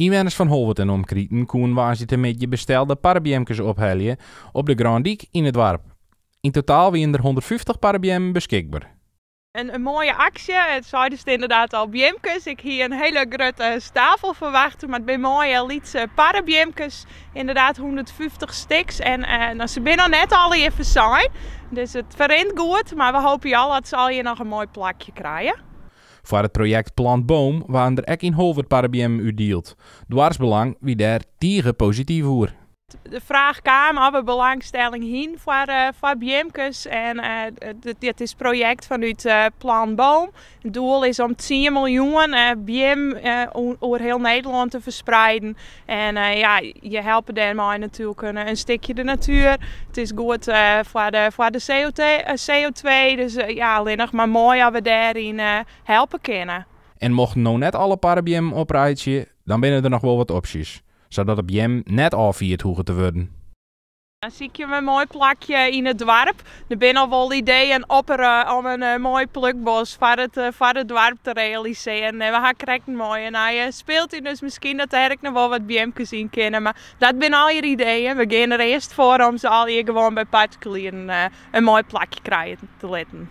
Inwoners van Holwert en omkrieten koen waanzitten met je bestelde parabiemkes ophalen op de Grandiek in het dorp. In totaal waren er 150 parabiemmen beschikbaar. Een mooie actie. Het zijn dus inderdaad al biemkes. Ik hier een hele grote stapel verwachten met bij mooie lietse parabiemkes. Inderdaad 150 stuks. En nou, ze zijn nog net al even zijn. Dus het verrent goed. Maar we hopen al dat ze al je nog een mooi plakje krijgen. Voor het project Plant Boom waren er ook in Holwert parabiemmen uitdeeld. Dwarsbelang wie daar tegen positief voor. De vraag kwam of er belangstelling heen voor biemkes. En dit is een project vanuit Plan Boom. Het doel is om 10 miljoen biem over heel Nederland te verspreiden. En je helpt daarmee natuurlijk een stukje de natuur. Het is goed voor de CO2. Dus alleen nog maar mooi dat we daarin helpen kunnen. En mochten nou net alle parabiemmen oprijden, dan binnen er nog wel wat opties. Zodat de biem net afvierd hoeven te worden. Dan zie je een mooi plakje in het dorp. Er zijn al wel ideeën om een mooi plukbos voor het dorp te realiseren. We gaan kijken mooi. En hij speelt in, dus misschien dat er nog wel wat biemkes in kunnen. Maar dat zijn al je ideeën. We gaan er eerst voor om ze al hier gewoon bij particulieren een mooi plakje krijgen te laten.